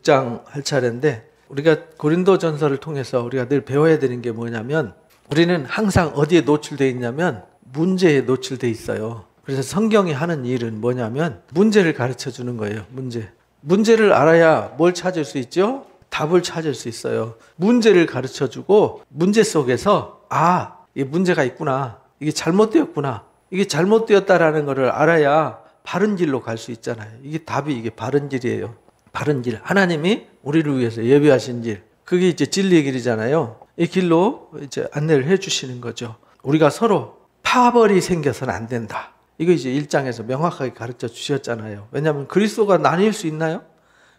6장 할 차례인데, 우리가 고린도전서를 통해서 우리가 늘 배워야 되는 게 뭐냐면, 우리는 항상 어디에 노출되어 있냐면 문제에 노출되어 있어요. 그래서 성경이 하는 일은 뭐냐면 문제를 가르쳐 주는 거예요. 문제를 알아야 뭘 찾을 수 있죠? 답을 찾을 수 있어요. 문제를 가르쳐 주고 문제 속에서 이게 문제가 있구나, 이게 잘못되었구나, 이게 잘못되었다라는 것을 알아야 바른 길로 갈 수 있잖아요. 이게 바른 길이에요. 바른 길, 하나님이 우리를 위해서 예비하신 길, 그게 이제 진리의 길이잖아요. 이 길로 이제 안내를 해 주시는 거죠. 우리가 서로 파벌이 생겨서는 안 된다. 이거 이제 1장에서 명확하게 가르쳐 주셨잖아요. 왜냐하면 그리스도가 나뉠 수 있나요?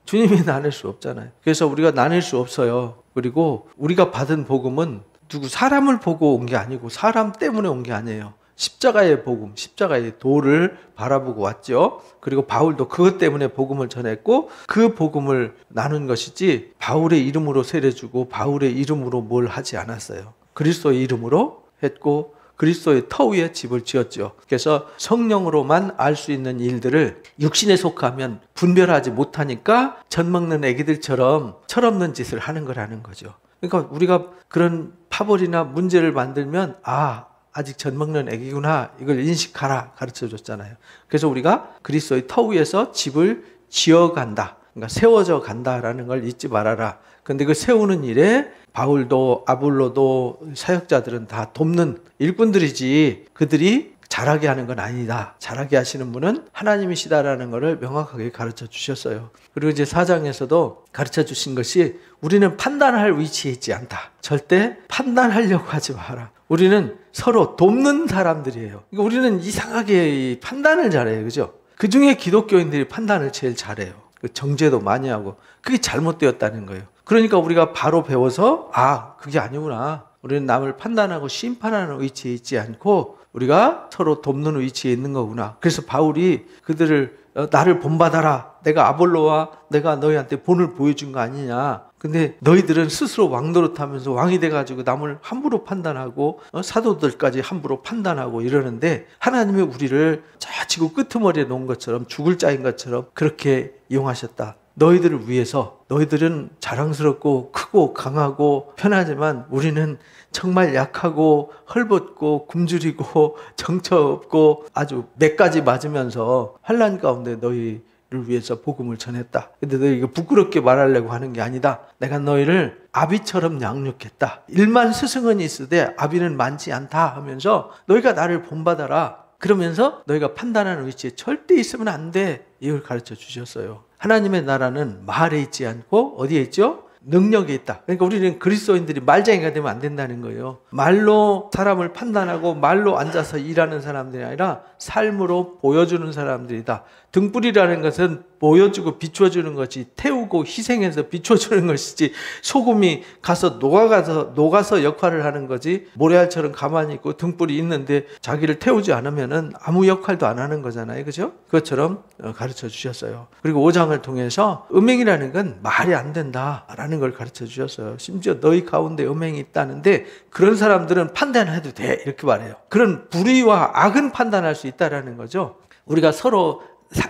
주님이 나눌 수 없잖아요. 그래서 우리가 나눌 수 없어요. 그리고 우리가 받은 복음은 사람을 보고 온 게 아니고 사람 때문에 온 게 아니에요. 십자가의 복음, 십자가의 도를 바라보고 왔죠. 그리고 바울도 그것 때문에 복음을 전했고 그 복음을 나눈 것이지 바울의 이름으로 세례주고 바울의 이름으로 뭘 하지 않았어요. 그리스도의 이름으로 했고 그리스도의 터 위에 집을 지었죠. 그래서 성령으로만 알 수 있는 일들을 육신에 속하면 분별하지 못하니까 젖 먹는 애기들처럼 철없는 짓을 하는 거라는 거죠. 그러니까 우리가 그런 파벌이나 문제를 만들면 아직 젖 먹는 애기구나, 이걸 인식하라 가르쳐 줬잖아요. 그래서 우리가 그리스도의 터 위에서 집을 지어간다, 그러니까 세워져 간다라는 걸 잊지 말아라. 근데 그 세우는 일에 바울도 아볼로도 사역자들은 다 돕는 일꾼들이지 그들이 잘하게 하는 건 아니다. 잘하게 하시는 분은 하나님이시다라는 것을 명확하게 가르쳐 주셨어요. 그리고 이제 4장에서도 가르쳐 주신 것이 우리는 판단할 위치에 있지 않다. 절대 판단하려고 하지 마라. 우리는 서로 돕는 사람들이에요. 그러니까 우리는 이상하게 판단을 잘해요. 그죠? 그 중에 기독교인들이 판단을 제일 잘해요. 정죄도 많이 하고 그게 잘못되었다는 거예요. 그러니까 우리가 바로 배워서 그게 아니구나. 우리는 남을 판단하고 심판하는 위치에 있지 않고 우리가 서로 돕는 위치에 있는 거구나. 그래서 바울이 그들을 나를 본받아라. 내가 아볼로와 내가 너희한테 본을 보여준 거 아니냐. 근데 너희들은 스스로 왕 노릇하면서 왕이 돼가지고 남을 함부로 판단하고 사도들까지 함부로 판단하고 이러는데 하나님이 우리를 저 지구 끄트머리에 놓은 것처럼 죽을 자인 것처럼 그렇게 이용하셨다. 너희들을 위해서. 너희들은 자랑스럽고 크고 강하고 편하지만 우리는 정말 약하고 헐벗고 굶주리고 정처 없고 아주 맥까지 맞으면서 환난 가운데 너희를 위해서 복음을 전했다. 근데 너희 이거 부끄럽게 말하려고 하는 게 아니다. 내가 너희를 아비처럼 양육했다. 1만 스승은 있으되 아비는 많지 않다 하면서 너희가 나를 본받아라. 그러면서 너희가 판단하는 위치에 절대 있으면 안 돼. 이걸 가르쳐 주셨어요. 하나님의 나라는 말에 있지 않고 어디에 있죠? 능력이 있다. 그러니까 우리는 그리스도인들이 말쟁이가 되면 안 된다는 거예요. 말로 사람을 판단하고 말로 앉아서 일하는 사람들이 아니라 삶으로 보여주는 사람들이다. 등불이라는 것은 보여주고 비춰주는 것이 태우고 희생해서 비춰주는 것이지 소금이 가서 녹아서 역할을 하는 거지 모래알처럼 가만히 있고 등불이 있는데 자기를 태우지 않으면은 아무 역할도 안 하는 거잖아요. 그죠? 그것처럼 가르쳐 주셨어요. 그리고 5장을 통해서 음행이라는 건 말이 안 된다라는 걸 가르쳐 주셨어요. 심지어 너희 가운데 음행이 있다는데 그런 사람들은 판단해도 돼. 이렇게 말해요. 그런 불의와 악은 판단할 수 있다라는 거죠. 우리가 서로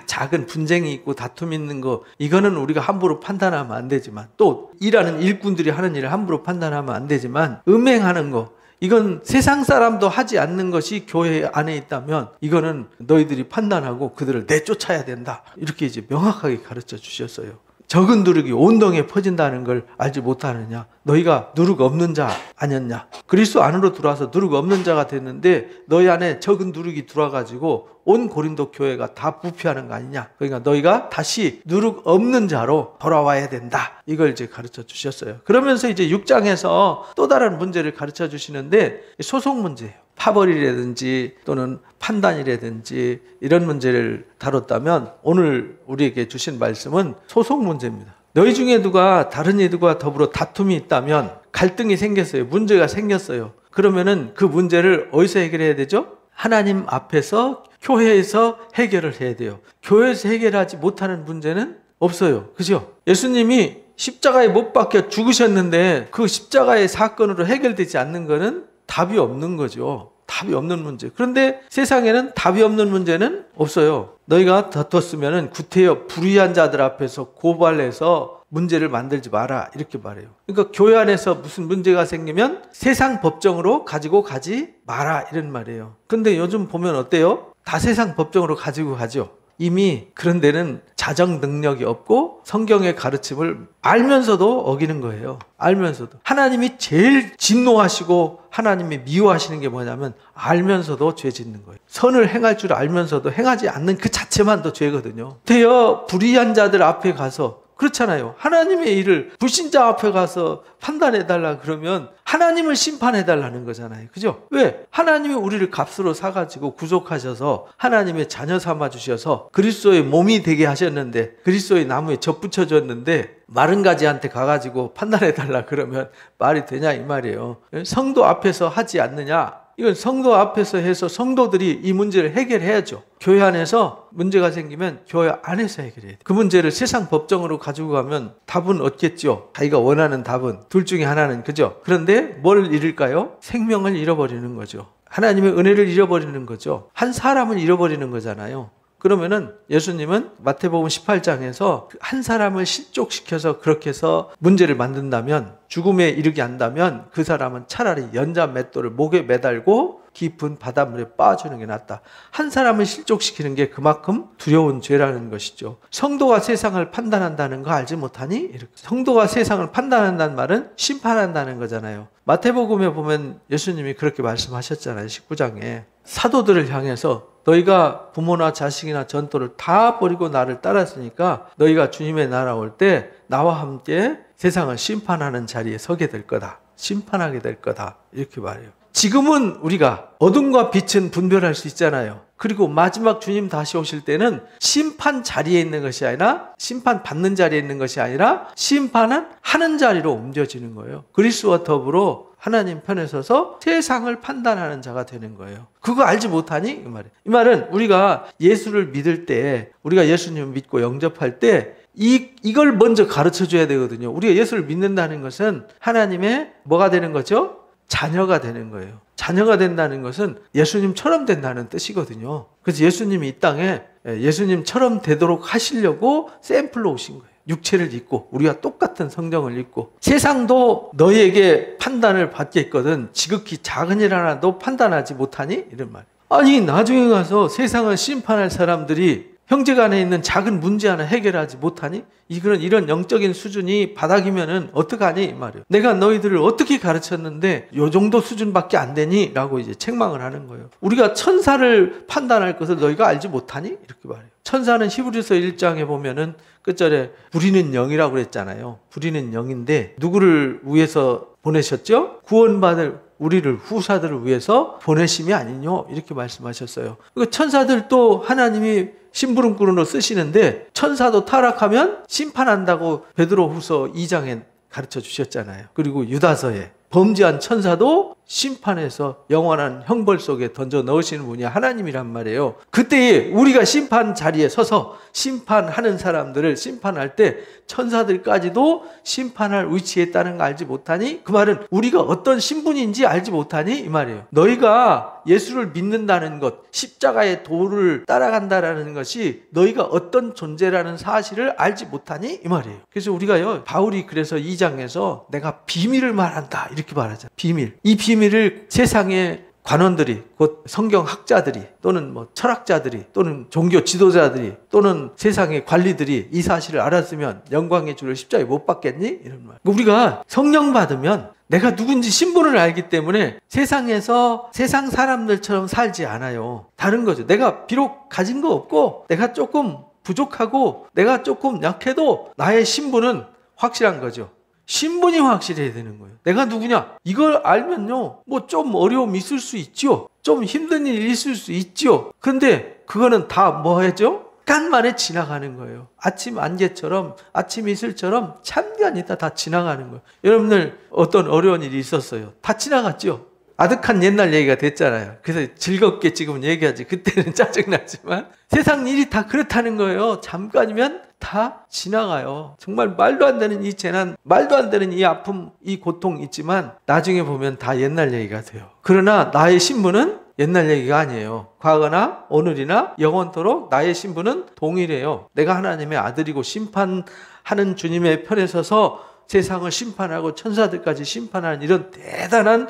작은 분쟁이 있고 다툼이 있는 거 이거는 우리가 함부로 판단하면 안 되지만 또 일하는 일꾼들이 하는 일을 함부로 판단하면 안 되지만 음행하는 거 이건 세상 사람도 하지 않는 것이 교회 안에 있다면 이거는 너희들이 판단하고 그들을 내쫓아야 된다. 이렇게 이제 명확하게 가르쳐 주셨어요. 적은 누룩이 온 동에 퍼진다는 걸 알지 못하느냐? 너희가 누룩 없는 자 아니었냐? 그리스도 안으로 들어와서 누룩 없는 자가 됐는데 너희 안에 적은 누룩이 들어와가지고 온 고린도 교회가 다 부패하는 거 아니냐? 그러니까 너희가 다시 누룩 없는 자로 돌아와야 된다. 이걸 이제 가르쳐 주셨어요. 그러면서 이제 6장에서 또 다른 문제를 가르쳐 주시는데 소속 문제예요. 파벌이라든지 또는 판단이라든지 이런 문제를 다뤘다면 오늘 우리에게 주신 말씀은 소속 문제입니다. 너희 중에 누가 다른 이들과 더불어 다툼이 있다면 갈등이 생겼어요. 문제가 생겼어요. 그러면은 그 문제를 어디서 해결해야 되죠? 하나님 앞에서 교회에서 해결을 해야 돼요. 교회에서 해결하지 못하는 문제는 없어요. 그죠? 예수님이 십자가에 못 박혀 죽으셨는데 그 십자가의 사건으로 해결되지 않는 거는 답이 없는 거죠. 답이 없는 문제. 그런데 세상에는 답이 없는 문제는 없어요. 너희가 다퉜으면 구태여 불의한 자들 앞에서 고발해서 문제를 만들지 마라 이렇게 말해요. 그러니까 교회 안에서 무슨 문제가 생기면 세상 법정으로 가지고 가지 마라 이런 말이에요. 근데 요즘 보면 어때요? 다 세상 법정으로 가지고 가죠. 이미 그런 데는 자정 능력이 없고 성경의 가르침을 알면서도 어기는 거예요. 알면서도. 하나님이 제일 진노하시고 하나님이 미워하시는 게 뭐냐면 알면서도 죄 짓는 거예요. 선을 행할 줄 알면서도 행하지 않는 그 자체만도 죄거든요. 되어 불의한 자들 앞에 가서 그렇잖아요. 하나님의 일을 불신자 앞에 가서 판단해달라 그러면 하나님을 심판해달라는 거잖아요. 그죠? 왜? 하나님이 우리를 값으로 사가지고 구속하셔서 하나님의 자녀 삼아주셔서 그리스도의 몸이 되게 하셨는데 그리스도의 나무에 접붙여줬는데 마른 가지한테 가가지고 판단해달라 그러면 말이 되냐 이 말이에요. 성도 앞에서 하지 않느냐? 이건 성도 앞에서 해서 성도들이 이 문제를 해결해야죠. 교회 안에서 문제가 생기면 교회 안에서 해결해야 돼요. 그 문제를 세상 법정으로 가지고 가면 답은 얻겠죠. 자기가 원하는 답은. 둘 중에 하나는. 그죠? 그런데 뭘 잃을까요? 생명을 잃어버리는 거죠. 하나님의 은혜를 잃어버리는 거죠. 한 사람을 잃어버리는 거잖아요. 그러면은 예수님은 마태복음 18장에서 한 사람을 실족시켜서 그렇게 해서 문제를 만든다면 죽음에 이르게 한다면 그 사람은 차라리 연자 맷돌을 목에 매달고 깊은 바닷물에 빠지는 게 낫다. 한 사람을 실족시키는 게 그만큼 두려운 죄라는 것이죠. 성도가 세상을 판단한다는 거 알지 못하니? 이렇게. 성도가 세상을 판단한다는 말은 심판한다는 거잖아요. 마태복음에 보면 예수님이 그렇게 말씀하셨잖아요. 19장에. 사도들을 향해서 너희가 부모나 자식이나 전토를 다 버리고 나를 따랐으니까 너희가 주님의 나라 올 때 나와 함께 세상을 심판하는 자리에 서게 될 거다. 심판하게 될 거다. 이렇게 말해요. 지금은 우리가 어둠과 빛은 분별할 수 있잖아요. 그리고 마지막 주님 다시 오실 때는 심판 자리에 있는 것이 아니라 심판 받는 자리에 있는 것이 아니라 심판은 하는 자리로 옮겨지는 거예요. 그리스도와 더불어 하나님 편에 서서 세상을 판단하는 자가 되는 거예요. 그거 알지 못하니? 이 말이에요. 이 말은 우리가 예수를 믿을 때, 우리가 예수님을 믿고 영접할 때 이걸 먼저 가르쳐 줘야 되거든요. 우리가 예수를 믿는다는 것은 하나님의 뭐가 되는 거죠? 자녀가 되는 거예요. 자녀가 된다는 것은 예수님처럼 된다는 뜻이거든요. 그래서 예수님이 이 땅에 예수님처럼 되도록 하시려고 샘플로 오신 거예요. 육체를 입고 우리가 똑같은 성경을 읽고 세상도 너희에게 판단을 받겠거든 지극히 작은 일 하나도 판단하지 못하니? 이런 말. 아니 나중에 가서 세상을 심판할 사람들이 형제간에 있는 작은 문제 하나 해결하지 못하니? 이런 영적인 수준이 바닥이면은 어떡하니? 이 말이에요. 내가 너희들을 어떻게 가르쳤는데 요 정도 수준밖에 안 되니? 라고 이제 책망을 하는 거예요. 우리가 천사를 판단할 것을 너희가 알지 못하니? 이렇게 말해요. 천사는 히브리서 1장에 보면은 끝절에 부리는 영이라고 그랬잖아요. 부리는 영인데 누구를 위해서 보내셨죠? 구원받을 우리를 후사들을 위해서 보내심이 아니뇨 이렇게 말씀하셨어요. 천사들도 하나님이 심부름꾼으로 쓰시는데 천사도 타락하면 심판한다고 베드로후서 2장에 가르쳐 주셨잖아요. 그리고 유다서에 범죄한 천사도 심판해서 영원한 형벌 속에 던져 넣으시는 분이 하나님이란 말이에요. 그때 우리가 심판 자리에 서서 심판하는 사람들을 심판할 때 천사들까지도 심판할 위치에 있다는 거 알지 못하니? 그 말은 우리가 어떤 신분인지 알지 못하니? 이 말이에요. 너희가 예수를 믿는다는 것, 십자가의 도를 따라간다라는 것이 너희가 어떤 존재라는 사실을 알지 못하니? 이 말이에요. 그래서 우리가요, 바울이 그래서 2장에서 내가 비밀을 말한다 이렇게 말하잖아요. 비밀. 이 비밀을 세상의 관원들이 곧 성경학자들이 또는 뭐 철학자들이 또는 종교 지도자들이 또는 세상의 관리들이 이 사실을 알았으면 영광의 주를 십자가에 못 받겠니? 이런 말. 우리가 성령 받으면 내가 누군지 신분을 알기 때문에 세상에서 세상 사람들처럼 살지 않아요. 다른 거죠. 내가 비록 가진 거 없고 내가 조금 부족하고 내가 조금 약해도 나의 신분은 확실한 거죠. 신분이 확실해야 되는 거예요. 내가 누구냐? 이걸 알면요, 뭐 좀 어려움 있을 수 있죠. 좀 힘든 일 있을 수 있죠. 근데 그거는 다 뭐 하죠? 간만에 지나가는 거예요. 아침 안개처럼, 아침 이슬처럼 잠깐 있다 다 지나가는 거예요. 여러분들 어떤 어려운 일이 있었어요? 다 지나갔죠? 아득한 옛날 얘기가 됐잖아요. 그래서 즐겁게 지금 얘기하지. 그때는 짜증나지만 세상 일이 다 그렇다는 거예요. 잠깐이면 다 지나가요. 정말 말도 안 되는 이 재난, 말도 안 되는 이 아픔, 이 고통 있지만 나중에 보면 다 옛날 얘기가 돼요. 그러나 나의 신분은 옛날 얘기가 아니에요. 과거나 오늘이나 영원토록 나의 신분은 동일해요. 내가 하나님의 아들이고 심판하는 주님의 편에 서서 세상을 심판하고 천사들까지 심판하는 이런 대단한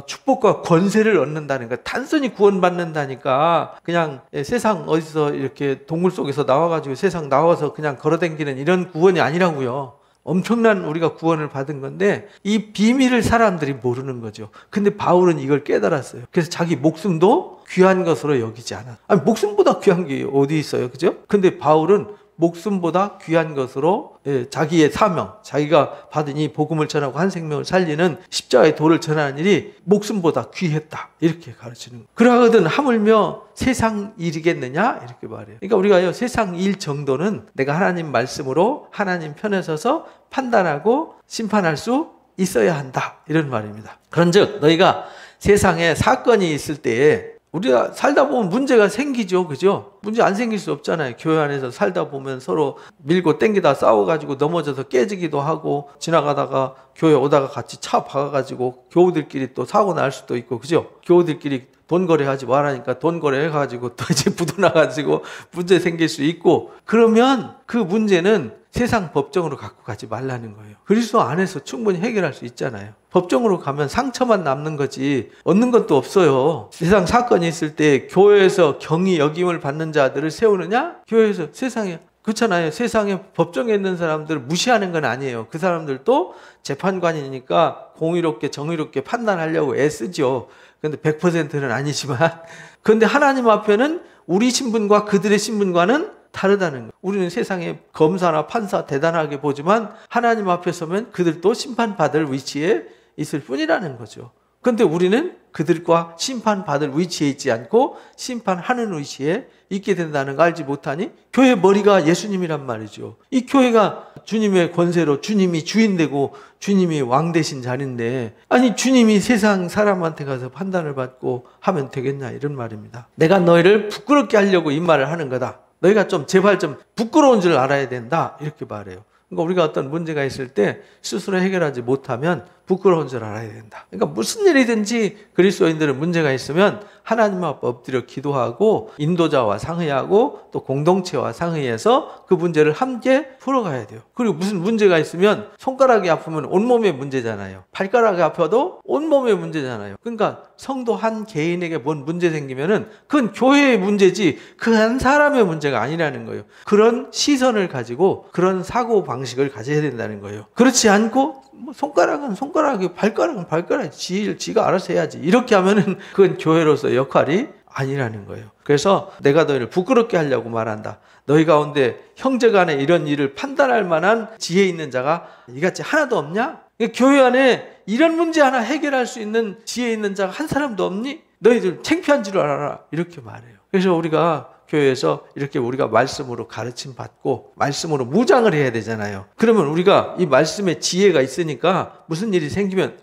축복과 권세를 얻는다는 거. 단순히 구원받는다니까 그냥 세상 어디서 이렇게 동굴 속에서 나와가지고 세상 나와서 그냥 걸어다니는 이런 구원이 아니라고요. 엄청난 우리가 구원을 받은 건데 이 비밀을 사람들이 모르는 거죠. 근데 바울은 이걸 깨달았어요. 그래서 자기 목숨도 귀한 것으로 여기지 않아. 아니, 목숨보다 귀한 게 어디 있어요, 그죠? 근데 바울은 목숨보다 귀한 것으로 자기의 사명, 자기가 받은 이 복음을 전하고 한 생명을 살리는 십자가의 도를 전하는 일이 목숨보다 귀했다, 이렇게 가르치는 거예요. 그러거든 하물며 세상 일이겠느냐, 이렇게 말해요. 그러니까 우리가 세상 일 정도는 내가 하나님 말씀으로 하나님 편에 서서 판단하고 심판할 수 있어야 한다, 이런 말입니다. 그런즉 너희가 세상에 사건이 있을 때에 우리가 살다 보면 문제가 생기죠, 그죠? 문제 안 생길 수 없잖아요. 교회 안에서 살다 보면 서로 밀고 땡기다 싸워가지고 넘어져서 깨지기도 하고, 지나가다가 교회 오다가 같이 차 박아가지고 교우들끼리 또 사고 날 수도 있고, 그죠? 교우들끼리 돈 거래하지 말라니까 돈 거래해가지고 또 이제 부도나가지고 문제 생길 수 있고, 그러면 그 문제는 세상 법정으로 갖고 가지 말라는 거예요. 그리스도 안에서 충분히 해결할 수 있잖아요. 법정으로 가면 상처만 남는 거지 얻는 것도 없어요. 세상 사건이 있을 때 교회에서 경위 여김을 받는 자들을 세우느냐? 교회에서 세상에, 그렇잖아요. 세상에 법정에 있는 사람들을 무시하는 건 아니에요. 그 사람들도 재판관이니까 공의롭게 정의롭게 판단하려고 애쓰죠. 근데 100%는 아니지만, 그런데 하나님 앞에는 우리 신분과 그들의 신분과는 다르다는 거예요. 우리는 세상에 검사나 판사 대단하게 보지만 하나님 앞에 서면 그들도 심판받을 위치에 있을 뿐이라는 거죠. 그런데 우리는 그들과 심판받을 위치에 있지 않고 심판하는 위치에 있게 된다는 거 알지 못하니? 교회 머리가 예수님이란 말이죠. 이 교회가 주님의 권세로 주님이 주인 되고 주님이 왕 되신 자리인데, 아니 주님이 세상 사람한테 가서 판단을 받고 하면 되겠냐, 이런 말입니다. 내가 너희를 부끄럽게 하려고 이 말을 하는 거다. 너희가 좀 제발 좀 부끄러운 줄 알아야 된다, 이렇게 말해요. 그러니까 우리가 어떤 문제가 있을 때 스스로 해결하지 못하면 부끄러운 줄 알아야 된다. 그러니까 무슨 일이든지 그리스도인들은 문제가 있으면 하나님 앞에 엎드려 기도하고 인도자와 상의하고 또 공동체와 상의해서 그 문제를 함께 풀어가야 돼요. 그리고 무슨 문제가 있으면 손가락이 아프면 온몸의 문제잖아요. 발가락이 아파도 온몸의 문제잖아요. 그러니까 성도 한 개인에게 뭔 문제 생기면은 그건 교회의 문제지 그 한 사람의 문제가 아니라는 거예요. 그런 시선을 가지고 그런 사고 방식을 가져야 된다는 거예요. 그렇지 않고 손가락은 손가락이, 발가락은 발가락이, 지가 알아서 해야지, 이렇게 하면은 그건 교회로서의 역할이 아니라는 거예요. 그래서 내가 너희를 부끄럽게 하려고 말한다. 너희 가운데 형제간에 이런 일을 판단할 만한 지혜 있는 자가 이같이 하나도 없냐? 교회 안에 이런 문제 하나 해결할 수 있는 지혜 있는 자가 한 사람도 없니? 너희들 창피한 줄 알아라, 이렇게 말해요. 그래서 우리가 교회에서 이렇게 우리가 말씀으로 가르침 받고 말씀으로 무장을 해야 되잖아요. 그러면 우리가 이 말씀에 지혜가 있으니까 무슨 일이 생기면,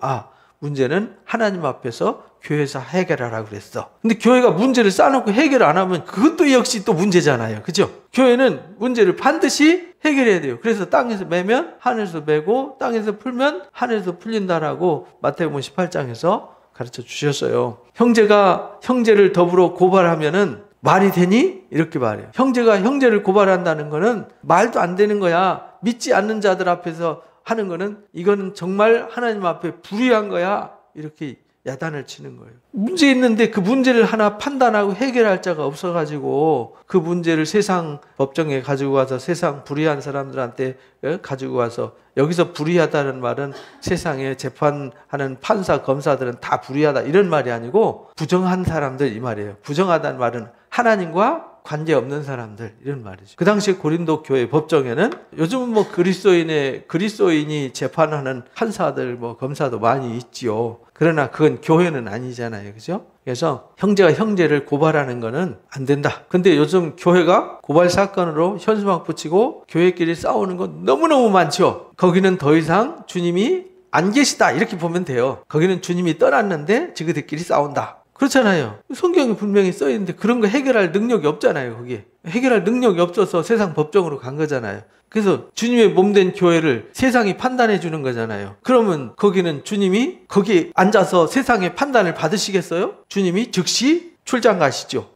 문제는 하나님 앞에서 교회에서 해결하라고 그랬어. 근데 교회가 문제를 쌓아놓고 해결 안 하면 그것도 역시 또 문제잖아요, 그죠? 교회는 문제를 반드시 해결해야 돼요. 그래서 땅에서 매면 하늘에서 매고 땅에서 풀면 하늘에서 풀린다라고 마태복음 18장에서 가르쳐 주셨어요. 형제가 형제를 더불어 고발하면은 말이 되니? 이렇게 말해요. 형제가 형제를 고발한다는 거는 말도 안 되는 거야. 믿지 않는 자들 앞에서 하는 거는, 이거는 정말 하나님 앞에 불의한 거야, 이렇게 야단을 치는 거예요. 문제 있는데 그 문제를 하나 판단하고 해결할 자가 없어가지고 그 문제를 세상 법정에 가지고 와서 세상 불의한 사람들한테 가지고 와서, 여기서 불의하다는 말은 세상에 재판하는 판사 검사들은 다 불의하다 이런 말이 아니고 부정한 사람들, 이 말이에요. 부정하다는 말은 하나님과 관계없는 사람들, 이런 말이죠. 그 당시에 고린도 교회 법정에는 요즘은 그리스도인이 재판하는 판사들, 검사도 많이 있지요. 그러나 그건 교회는 아니잖아요, 그죠? 그래서 형제가 형제를 고발하는 거는 안 된다. 근데 요즘 교회가 고발 사건으로 현수막 붙이고 교회끼리 싸우는 건 너무너무 많죠. 거기는 더 이상 주님이 안 계시다, 이렇게 보면 돼요. 거기는 주님이 떠났는데 지그들끼리 싸운다. 그렇잖아요. 성경에 분명히 써있는데 그런 거 해결할 능력이 없잖아요. 거기에 해결할 능력이 없어서 세상 법정으로 간 거잖아요. 그래서 주님의 몸된 교회를 세상이 판단해 주는 거잖아요. 그러면 거기는 주님이 거기 앉아서 세상의 판단을 받으시겠어요? 주님이 즉시 출장 가시죠.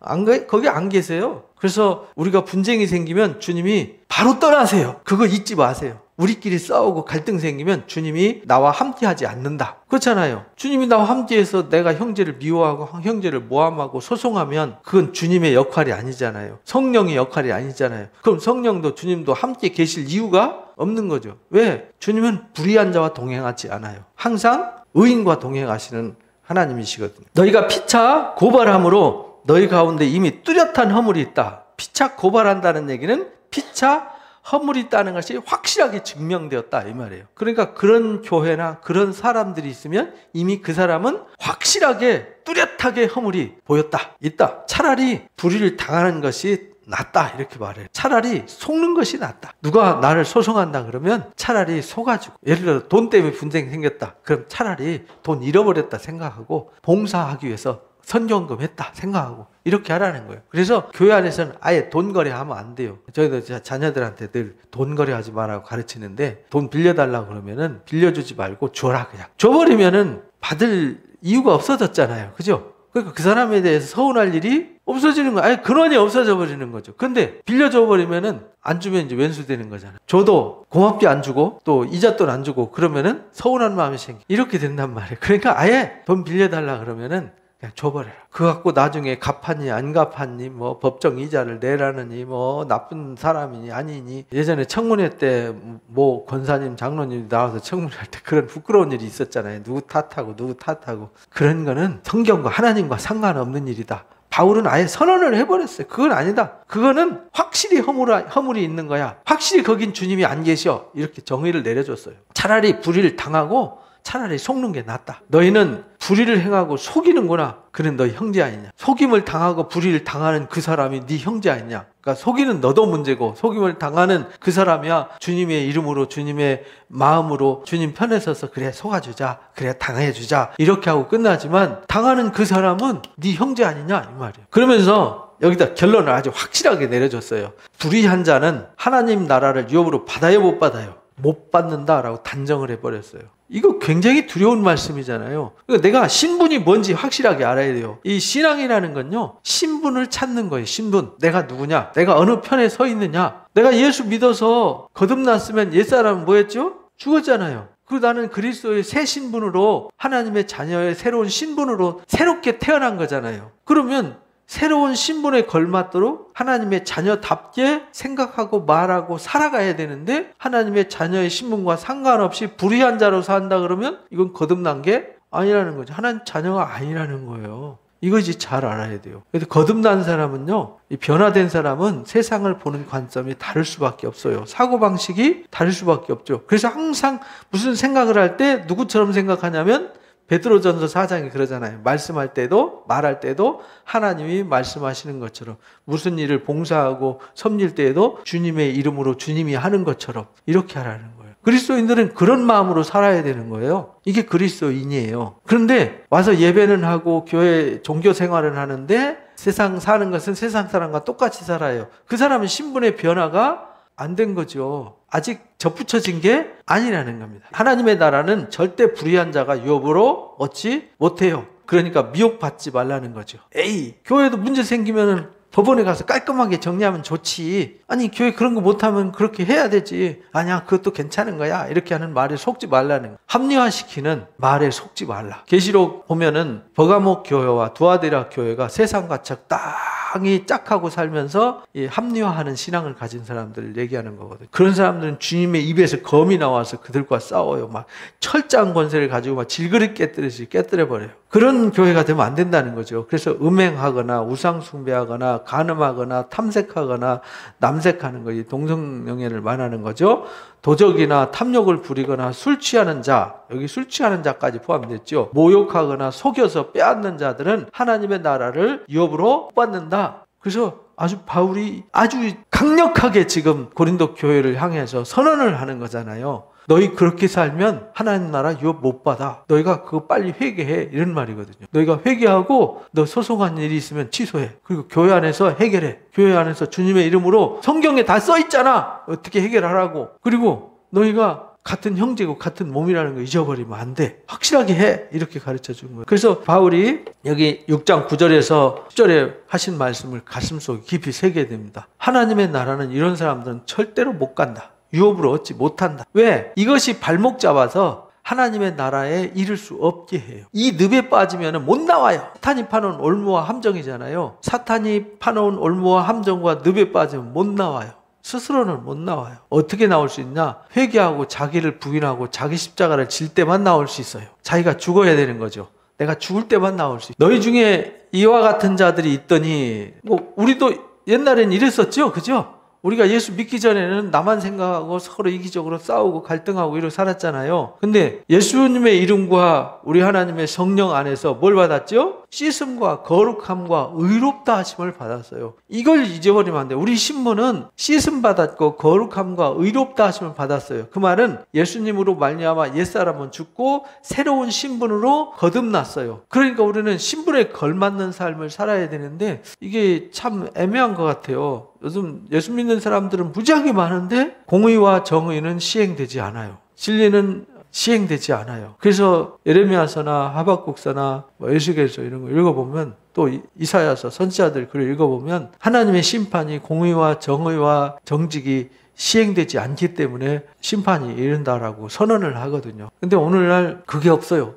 거기 안 계세요. 그래서 우리가 분쟁이 생기면 주님이 바로 떠나세요. 그거 잊지 마세요. 우리끼리 싸우고 갈등 생기면 주님이 나와 함께하지 않는다. 그렇잖아요. 주님이 나와 함께해서 내가 형제를 미워하고 형제를 모함하고 소송하면 그건 주님의 역할이 아니잖아요. 성령의 역할이 아니잖아요. 그럼 성령도 주님도 함께 계실 이유가 없는 거죠. 왜? 주님은 불의한 자와 동행하지 않아요. 항상 의인과 동행하시는 하나님이시거든요. 너희가 피차 고발함으로 너희 가운데 이미 뚜렷한 허물이 있다. 피차 고발한다는 얘기는 피차 허물이 있다는 것이 확실하게 증명되었다 이 말이에요. 그러니까 그런 교회나 그런 사람들이 있으면 이미 그 사람은 확실하게 뚜렷하게 허물이 보였다, 있다. 차라리 불의를 당하는 것이 낫다 이렇게 말해요. 차라리 속는 것이 낫다. 누가 나를 소송한다 그러면 차라리 속아주고, 예를 들어 돈 때문에 분쟁이 생겼다 그럼 차라리 돈 잃어버렸다 생각하고 봉사하기 위해서 선경금 했다 생각하고 이렇게 하라는 거예요. 그래서 교회 안에서는 아예 돈 거래하면 안 돼요. 저희도 자녀들한테 늘 돈 거래하지 말라고 가르치는데, 돈 빌려달라고 그러면은 빌려주지 말고 줘라. 그냥 줘버리면은 받을 이유가 없어졌잖아요. 그죠? 그러니까 그 사람에 대해서 서운할 일이 없어지는 거예요. 아예 근원이 없어져 버리는 거죠. 근데 빌려줘 버리면은 안 주면 이제 왼수 되는 거잖아요. 줘도 고맙게 안 주고 또 이잣돈 안 주고 그러면은 서운한 마음이 생겨. 이렇게 된단 말이에요. 그러니까 아예 돈 빌려달라 그러면은 그냥 줘버려라. 그거 갖고 나중에 갚았니 안 갚았니 뭐 법정 이자를 내라느니 뭐 나쁜 사람이니 아니니. 예전에 청문회 때 뭐 권사님 장로님 나와서 청문회할 때 그런 부끄러운 일이 있었잖아요. 누구 탓하고 그런 거는 성경과 하나님과 상관없는 일이다. 바울은 아예 선언을 해버렸어요. 그건 아니다. 그거는 확실히 허물이 있는 거야. 확실히 거긴 주님이 안 계셔. 이렇게 정의를 내려줬어요. 차라리 불의를 당하고 차라리 속는 게 낫다. 너희는 불의를 행하고 속이는구나. 그는 너희 형제 아니냐. 속임을 당하고 불의를 당하는 그 사람이 네 형제 아니냐. 그러니까 속이는 너도 문제고 속임을 당하는 그 사람이야 주님의 이름으로 주님의 마음으로 주님 편에 서서 그래 속아주자, 그래 당해주자 이렇게 하고 끝나지만 당하는 그 사람은 네 형제 아니냐 이 말이에요. 그러면서 여기다 결론을 아주 확실하게 내려줬어요. 불의한 자는 하나님 나라를 유업으로 받아요 못 받아요? 못 받는다라고 단정을 해버렸어요. 이거 굉장히 두려운 말씀이잖아요. 그러니까 내가 신분이 뭔지 확실하게 알아야 돼요. 이 신앙이라는 건요, 신분을 찾는 거예요. 신분. 내가 누구냐? 내가 어느 편에 서 있느냐? 내가 예수 믿어서 거듭났으면 옛사람은 뭐였죠? 죽었잖아요. 그리고 나는 그리스도의 새 신분으로 하나님의 자녀의 새로운 신분으로 새롭게 태어난 거잖아요. 그러면 새로운 신분에 걸맞도록 하나님의 자녀답게 생각하고 말하고 살아가야 되는데, 하나님의 자녀의 신분과 상관없이 불의한 자로 산다 그러면 이건 거듭난 게 아니라는 거죠. 하나님 자녀가 아니라는 거예요. 이것이 잘 알아야 돼요. 그래서 거듭난 사람은요, 이 변화된 사람은 세상을 보는 관점이 다를 수밖에 없어요. 사고방식이 다를 수밖에 없죠. 그래서 항상 무슨 생각을 할 때 누구처럼 생각하냐면 베드로전서 4장이 그러잖아요. 말씀할 때도 말할 때도 하나님이 말씀하시는 것처럼, 무슨 일을 봉사하고 섬길 때에도 주님의 이름으로 주님이 하는 것처럼 이렇게 하라는 거예요. 그리스도인들은 그런 마음으로 살아야 되는 거예요. 이게 그리스도인이에요. 그런데 와서 예배는 하고 교회 종교 생활을 하는데 세상 사는 것은 세상 사람과 똑같이 살아요. 그 사람은 신분의 변화가 안 된 거죠. 아직 접붙여진 게 아니라는 겁니다. 하나님의 나라는 절대 불의한 자가 유업으로 얻지 못해요. 그러니까 미혹받지 말라는 거죠. 에이, 교회도 문제 생기면은 법원에 가서 깔끔하게 정리하면 좋지. 아니, 교회 그런 거 못하면 그렇게 해야 되지. 아니야, 그것도 괜찮은 거야. 이렇게 하는 말에 속지 말라는 거야. 합리화시키는 말에 속지 말라. 계시록 보면은 버가목 교회와 두아디라 교회가 세상과 적당히 짝하고 살면서 이 합리화하는 신앙을 가진 사람들을 얘기하는 거거든요. 그런 사람들은 주님의 입에서 검이 나와서 그들과 싸워요. 막 철장 권세를 가지고 막 질그릇 깨뜨리듯이 깨뜨려버려요. 그런 교회가 되면 안 된다는 거죠. 그래서 음행하거나 우상숭배하거나 간음하거나 탐색하거나 남색하는 거, 이 동성영애를 말하는 거죠. 도적이나 탐욕을 부리거나 술 취하는 자, 여기 술 취하는 자까지 포함됐죠. 모욕하거나 속여서 빼앗는 자들은 하나님의 나라를 유업으로 못 받는다. 그래서 아주 바울이 아주 강력하게 지금 고린도 교회를 향해서 선언을 하는 거잖아요. 너희 그렇게 살면 하나님 나라 유업 못 받아. 너희가 그거 빨리 회개해. 이런 말이거든요. 너희가 회개하고 너 소송한 일이 있으면 취소해. 그리고 교회 안에서 해결해. 교회 안에서 주님의 이름으로 성경에 다 써 있잖아. 어떻게 해결하라고. 그리고 너희가 같은 형제고 같은 몸이라는 거 잊어버리면 안 돼. 확실하게 해. 이렇게 가르쳐 준 거예요. 그래서 바울이 여기 6장 9절에서 10절에 하신 말씀을 가슴속에 깊이 새기게 됩니다. 하나님의 나라는 이런 사람들은 절대로 못 간다. 유업으로 얻지 못한다. 왜? 이것이 발목 잡아서 하나님의 나라에 이를 수 없게 해요. 이 늪에 빠지면 못 나와요. 사탄이 파놓은 올무와 함정이잖아요. 사탄이 파놓은 올무와 함정과 늪에 빠지면 못 나와요. 스스로는 못 나와요. 어떻게 나올 수 있냐? 회개하고 자기를 부인하고 자기 십자가를 질 때만 나올 수 있어요. 자기가 죽어야 되는 거죠. 내가 죽을 때만 나올 수 있어요. 너희 중에 이와 같은 자들이 있더니 우리도 옛날엔 이랬었죠. 그죠? 우리가 예수 믿기 전에는 나만 생각하고 서로 이기적으로 싸우고 갈등하고 이러고 살았잖아요. 근데 예수님의 이름과 우리 하나님의 성령 안에서 뭘 받았죠? 씻음과 거룩함과 의롭다 하심을 받았어요. 이걸 잊어버리면 안 돼요. 우리 신분은 씻음 받았고 거룩함과 의롭다 하심을 받았어요. 그 말은 예수님으로 말미암아 옛사람은 죽고 새로운 신분으로 거듭났어요. 그러니까 우리는 신분에 걸맞는 삶을 살아야 되는데 이게 참 애매한 것 같아요. 요즘 예수 믿는 사람들은 무지하게 많은데 공의와 정의는 시행되지 않아요. 진리는 시행되지 않아요. 그래서 예레미야서나 하박국서나 에스겔서 이런 거 읽어보면 또 이사야서 선지자들 글을 읽어보면 하나님의 심판이 공의와 정의와 정직이 시행되지 않기 때문에 심판이 이른다라고 선언을 하거든요. 근데 오늘날 그게 없어요.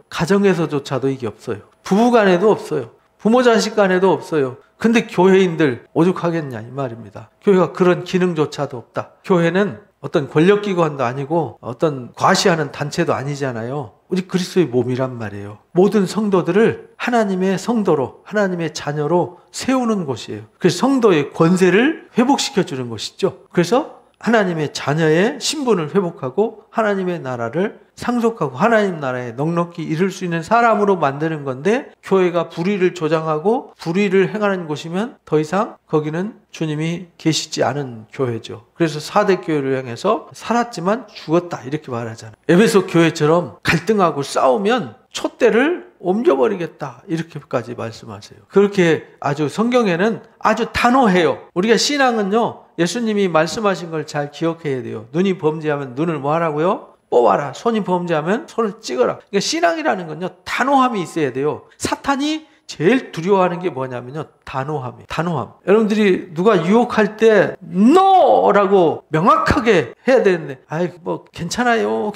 가정에서조차도 이게 없어요. 부부간에도 없어요. 부모 자식 간에도 없어요. 근데 교회인들 오죽하겠냐 이 말입니다. 교회가 그런 기능조차도 없다. 교회는 어떤 권력기관도 아니고 어떤 과시하는 단체도 아니잖아요. 우리 그리스도의 몸이란 말이에요. 모든 성도들을 하나님의 성도로 하나님의 자녀로 세우는 곳이에요. 그래서 성도의 권세를 회복시켜주는 곳이죠. 그래서 하나님의 자녀의 신분을 회복하고 하나님의 나라를 상속하고 하나님 나라에 넉넉히 이룰 수 있는 사람으로 만드는 건데 교회가 불의를 조장하고 불의를 행하는 곳이면 더 이상 거기는 주님이 계시지 않은 교회죠. 그래서 4대 교회를 향해서 살았지만 죽었다 이렇게 말하잖아요. 에베소 교회처럼 갈등하고 싸우면 촛대를 옮겨버리겠다 이렇게까지 말씀하세요. 그렇게 아주 성경에는 아주 단호해요. 우리가 신앙은요 예수님이 말씀하신 걸 잘 기억해야 돼요. 눈이 범죄하면 눈을 뭐 하라고요? 뽑아라. 손이 범죄하면 손을 찍어라. 그러니까 신앙이라는 건요 단호함이 있어야 돼요. 사탄이 제일 두려워하는 게 뭐냐면요 단호함이에요. 단호함. 여러분들이 누가 유혹할 때 NO라고 명확하게 해야 되는데 괜찮아요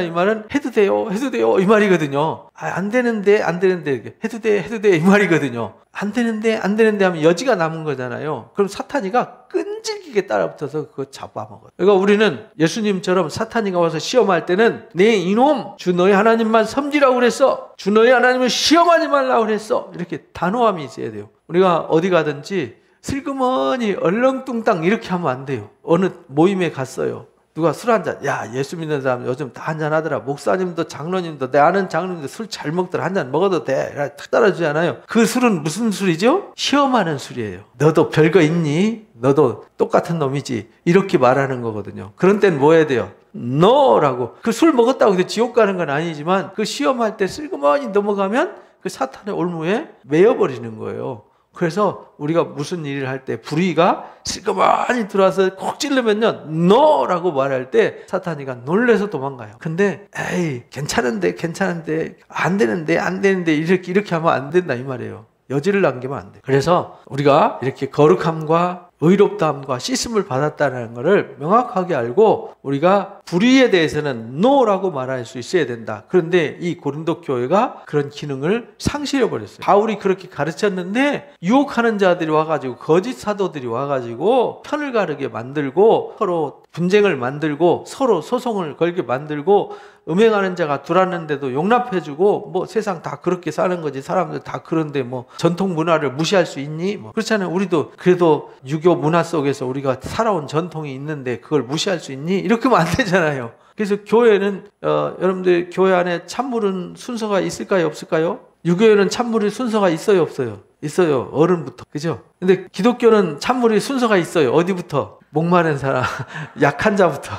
이 말은 해도 돼요 이 말이거든요. 안 되는데 해도 돼 이 말이거든요. 안 되는데 하면 여지가 남은 거잖아요. 그럼 사탄이가 끈질기게 따라붙어서 그거 잡아먹어요. 그러니까 우리는 예수님처럼 사탄이가 와서 시험할 때는 네 이놈 주 너희 하나님만 섬기라고 그랬어. 주 너희 하나님을 시험하지 말라고 그랬어. 이렇게 단호함이 있어야 돼요. 우리가 어디 가든지 슬그머니 얼렁뚱땅 이렇게 하면 안 돼요. 어느 모임에 갔어요. 누가 술 한잔, 야 예수 믿는 사람 요즘 다 한잔 하더라. 목사님도 장로님도 내 아는 장로님도 술 잘 먹더라. 한잔 먹어도 돼. 탁 따라주잖아요. 그 술은 무슨 술이죠? 시험하는 술이에요. 너도 별거 있니? 너도 똑같은 놈이지. 이렇게 말하는 거거든요. 그런 때는 뭐 해야 돼요? 너라고. 그 술 먹었다고 해서 지옥 가는 건 아니지만 그 시험할 때 슬그머니 넘어가면 그 사탄의 올무에 매여버리는 거예요. 그래서 우리가 무슨 일을 할 때 불의가 슬그머니 들어와서 콕 찌르면요 너라고 말할 때 사탄이가 놀래서 도망가요. 근데 에이 괜찮은데 안 되는데 이렇게 하면 안 된다 이 말이에요. 여지를 남기면 안 돼. 그래서 우리가 이렇게 거룩함과 의롭다함과 씻음을 받았다는 것을 명확하게 알고 우리가 불의에 대해서는 NO라고 말할 수 있어야 된다. 그런데 이 고린도 교회가 그런 기능을 상실해버렸어요. 바울이 그렇게 가르쳤는데 유혹하는 자들이 와가지고 거짓 사도들이 와가지고 편을 가르게 만들고 서로 분쟁을 만들고 서로 소송을 걸게 만들고 음행하는 자가 들어왔는데도 용납해주고 뭐 세상 다 그렇게 사는 거지 사람들 다 그런데 뭐 전통 문화를 무시할 수 있니? 뭐 그렇잖아요. 우리도 그래도 유교 문화 속에서 우리가 살아온 전통이 있는데 그걸 무시할 수 있니? 이렇게 하면 안 되잖아요. 그래서 교회는 여러분들 교회 안에 찬물은 순서가 있을까요? 없을까요? 유교에는 찬물이 순서가 있어요? 없어요? 있어요. 어른부터. 그죠? 근데 기독교는 찬물이 순서가 있어요. 어디부터? 목마른 사람, 약한 자부터.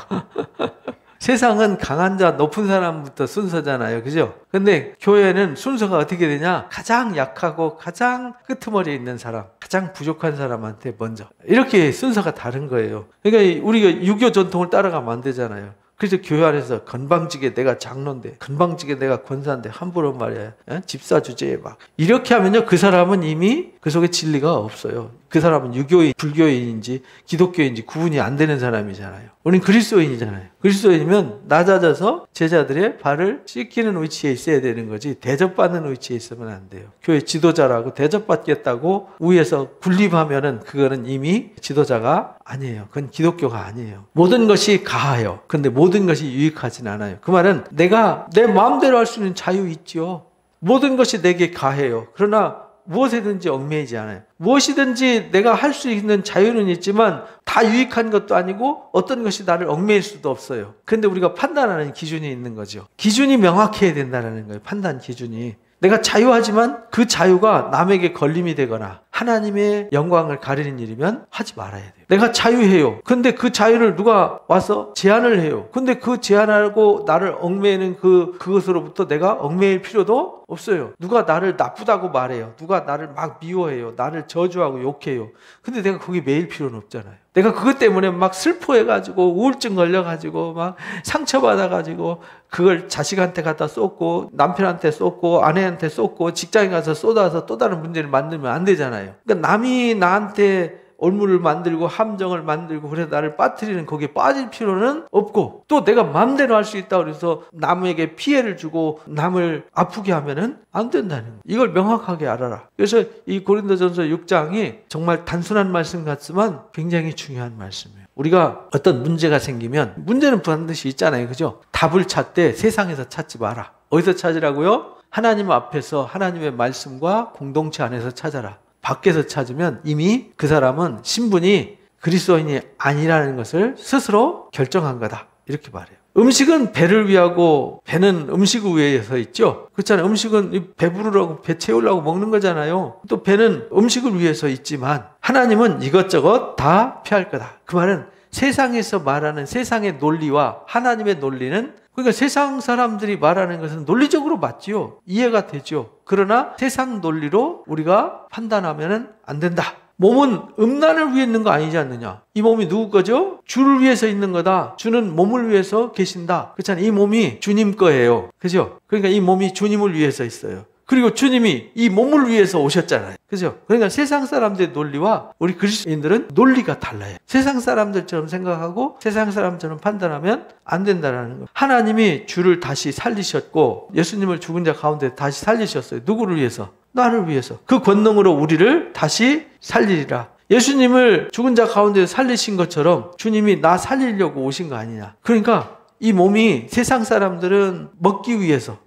세상은 강한 자, 높은 사람부터 순서잖아요. 그죠? 근데 교회는 순서가 어떻게 되냐? 가장 약하고 가장 끄트머리에 있는 사람, 가장 부족한 사람한테 먼저. 이렇게 순서가 다른 거예요. 그러니까 우리가 유교 전통을 따라가면 안 되잖아요. 그래서 교회 안에서 건방지게 내가 장로인데, 건방지게 내가 권사인데 함부로 말이야, 집사 주제에 막 이렇게 하면요, 그 사람은 이미 그 속에 진리가 없어요. 그 사람은 유교인, 불교인인지 기독교인지 구분이 안 되는 사람이잖아요. 우리는 그리스도인이잖아요. 그리스도인이면 낮아져서 제자들의 발을 씻기는 위치에 있어야 되는 거지, 대접받는 위치에 있으면 안 돼요. 교회 지도자라고 대접받겠다고 위에서 군림하면은 그거는 이미 지도자가 아니에요. 그건 기독교가 아니에요. 모든 것이 가해요. 근데 모든 것이 유익하진 않아요. 그 말은 내가 내 마음대로 할 수 있는 자유 있죠. 모든 것이 내게 가해요. 그러나 무엇이든지 얽매이지 않아요. 무엇이든지 내가 할 수 있는 자유는 있지만 다 유익한 것도 아니고 어떤 것이 나를 얽매일 수도 없어요. 그런데 우리가 판단하는 기준이 있는 거죠. 기준이 명확해야 된다는 거예요. 판단 기준이. 내가 자유하지만 그 자유가 남에게 걸림이 되거나 하나님의 영광을 가리는 일이면 하지 말아야 돼요. 내가 자유해요. 근데 그 자유를 누가 와서 제한을 해요. 근데 그 제한하고 나를 얽매이는 그것으로부터 내가 얽매일 필요도 없어요. 누가 나를 나쁘다고 말해요. 누가 나를 막 미워해요. 나를 저주하고 욕해요. 근데 내가 거기 매일 필요는 없잖아요. 내가 그것 때문에 막 슬퍼해가지고 우울증 걸려가지고 막 상처받아가지고 그걸 자식한테 갖다 쏟고 남편한테 쏟고 아내한테 쏟고 직장에 가서 쏟아서 또 다른 문제를 만들면 안 되잖아요. 그러니까 남이 나한테 올무를 만들고 함정을 만들고 그래서 나를 빠뜨리는 거기에 빠질 필요는 없고, 또 내가 마음대로 할 수 있다고 그래서 남에게 피해를 주고 남을 아프게 하면은 안 된다는 거예요. 이걸 명확하게 알아라. 그래서 이 고린도전서 6장이 정말 단순한 말씀 같지만 굉장히 중요한 말씀이에요. 우리가 어떤 문제가 생기면 문제는 반드시 있잖아요. 그죠? 답을 찾되 세상에서 찾지 마라. 어디서 찾으라고요? 하나님 앞에서 하나님의 말씀과 공동체 안에서 찾아라. 밖에서 찾으면 이미 그 사람은 신분이 그리스도인이 아니라는 것을 스스로 결정한 거다. 이렇게 말해요. 음식은 배를 위하고 배는 음식을 위해서 있죠. 그렇잖아요. 음식은 배부르라고 배 채우려고 먹는 거잖아요. 또 배는 음식을 위해서 있지만 하나님은 이것저것 다 피할 거다. 그 말은 세상에서 말하는 세상의 논리와 하나님의 논리는, 그러니까 세상 사람들이 말하는 것은 논리적으로 맞지요. 이해가 되죠. 그러나 세상 논리로 우리가 판단하면 안 된다. 몸은 음란을 위해 있는 거 아니지 않느냐. 이 몸이 누구 거죠? 주를 위해서 있는 거다. 주는 몸을 위해서 계신다. 그렇잖아요. 이 몸이 주님 거예요. 그죠? 그러니까 이 몸이 주님을 위해서 있어요. 그리고 주님이 이 몸을 위해서 오셨잖아요. 그죠? 그러니까 세상 사람들의 논리와 우리 그리스도인들은 논리가 달라요. 세상 사람들처럼 생각하고 세상 사람처럼 판단하면 안 된다는 거예요. 하나님이 주를 다시 살리셨고 예수님을 죽은 자 가운데 다시 살리셨어요. 누구를 위해서? 나를 위해서. 그 권능으로 우리를 다시 살리리라. 예수님을 죽은 자 가운데 살리신 것처럼 주님이 나 살리려고 오신 거 아니냐. 그러니까 이 몸이 세상 사람들은 먹기 위해서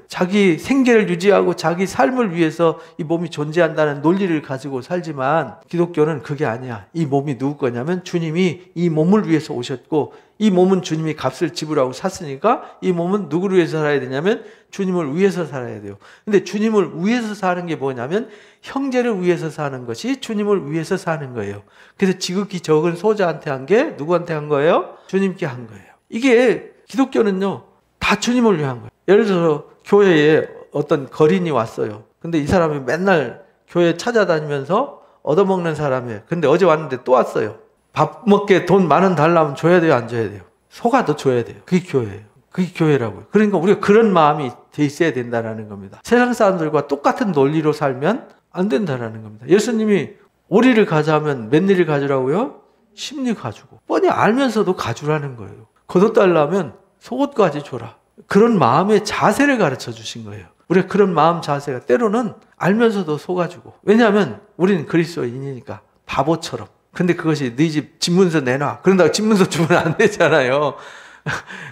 자기 생계를 유지하고 자기 삶을 위해서 이 몸이 존재한다는 논리를 가지고 살지만 기독교는 그게 아니야. 이 몸이 누구 거냐면 주님이 이 몸을 위해서 오셨고 이 몸은 주님이 값을 지불하고 샀으니까 이 몸은 누구를 위해서 살아야 되냐면 주님을 위해서 살아야 돼요. 근데 주님을 위해서 사는 게 뭐냐면 형제를 위해서 사는 것이 주님을 위해서 사는 거예요. 그래서 지극히 적은 소자한테 한 게 누구한테 한 거예요? 주님께 한 거예요. 이게 기독교는요 다 주님을 위한 거예요. 예를 들어서 교회에 어떤 거린이 왔어요. 근데 이 사람이 맨날 교회 찾아다니면서 얻어먹는 사람이에요. 근데 어제 왔는데 또 왔어요. 밥 먹게 돈 10,000원 달라면 줘야 돼요, 안 줘야 돼요? 속아도 줘야 돼요. 그게 교회예요. 그게 교회라고요. 그러니까 우리가 그런 마음이 돼 있어야 된다는 겁니다. 세상 사람들과 똑같은 논리로 살면 안 된다는 겁니다. 예수님이 오리를 가져하면 몇 리를 가져라고요? 10리 가지고. 뻔히 알면서도 가져라는 거예요. 겉옷달라면 속옷까지 줘라. 그런 마음의 자세를 가르쳐 주신 거예요. 우리가 그런 마음 자세가 때로는 알면서도 속아주고. 왜냐하면 우리는 그리스도인이니까 바보처럼. 근데 그것이 네 집 집문서 내놔. 그런다고 집문서 주면 안 되잖아요.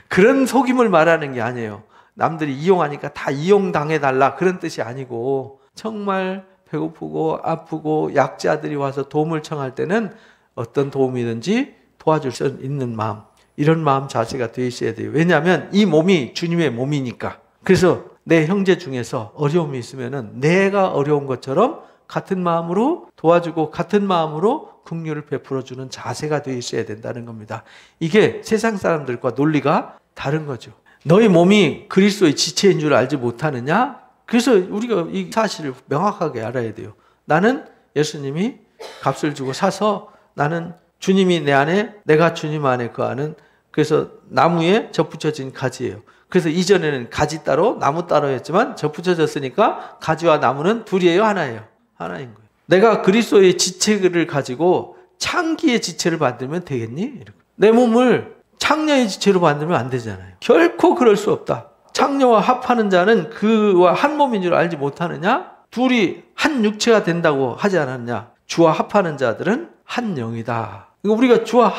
그런 속임을 말하는 게 아니에요. 남들이 이용하니까 다 이용당해달라 그런 뜻이 아니고 정말 배고프고 아프고 약자들이 와서 도움을 청할 때는 어떤 도움이든지 도와줄 수 있는 마음, 이런 마음 자세가 되어 있어야 돼요. 왜냐하면 이 몸이 주님의 몸이니까. 그래서 내 형제 중에서 어려움이 있으면은 내가 어려운 것처럼 같은 마음으로 도와주고 같은 마음으로 긍휼을 베풀어주는 자세가 되어 있어야 된다는 겁니다. 이게 세상 사람들과 논리가 다른 거죠. 너희 몸이 그리스도의 지체인 줄 알지 못하느냐? 그래서 우리가 이 사실을 명확하게 알아야 돼요. 나는 예수님이 값을 주고 사서 나는 주님이 내 안에 내가 주님 안에 그 안은 그래서 나무에 접붙여진 가지예요. 그래서 이전에는 가지 따로 나무 따로였지만 접붙여졌으니까 가지와 나무는 둘이에요, 하나예요? 하나인 거예요. 내가 그리스도의 지체를 가지고 창기의 지체를 만들면 되겠니? 내 몸을 창녀의 지체로 만들면 안 되잖아요. 결코 그럴 수 없다. 창녀와 합하는 자는 그와 한 몸인 줄 알지 못하느냐? 둘이 한 육체가 된다고 하지 않았냐? 주와 합하는 자들은 한 영이다. 우리가 주와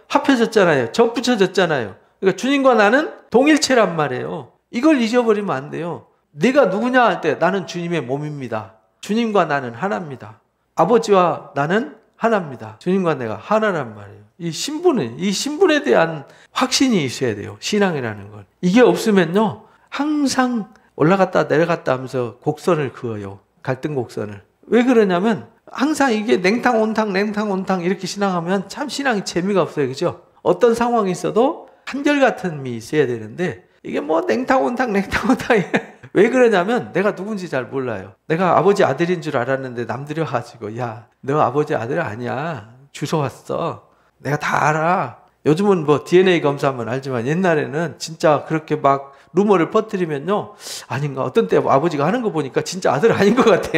합해졌잖아요. 접붙여졌잖아요. 그러니까 주님과 나는 동일체란 말이에요. 이걸 잊어버리면 안 돼요. 내가 누구냐 할 때 나는 주님의 몸입니다. 주님과 나는 하나입니다. 아버지와 나는 하나입니다. 주님과 내가 하나란 말이에요. 이 신분에 대한 확신이 있어야 돼요. 신앙이라는 건. 이게 없으면요, 항상 올라갔다 내려갔다 하면서 곡선을 그어요. 갈등 곡선을. 왜 그러냐면 항상 이게 냉탕 온탕 이렇게 신앙하면 참 신앙이 재미가 없어요. 그죠? 어떤 상황이 있어도 한결같음이 있어야 되는데 이게 뭐 냉탕 온탕 왜 그러냐면 내가 누군지 잘 몰라요. 내가 아버지 아들인 줄 알았는데 남들이 와가지고 야, 너 아버지 아들 아니야. 주워 왔어. 내가 다 알아. 요즘은 뭐 DNA 검사하면 알지만 옛날에는 진짜 그렇게 막 루머를 퍼뜨리면요, 아닌가. 어떤 때 아버지가 하는 거 보니까 진짜 아들 아닌 것 같아.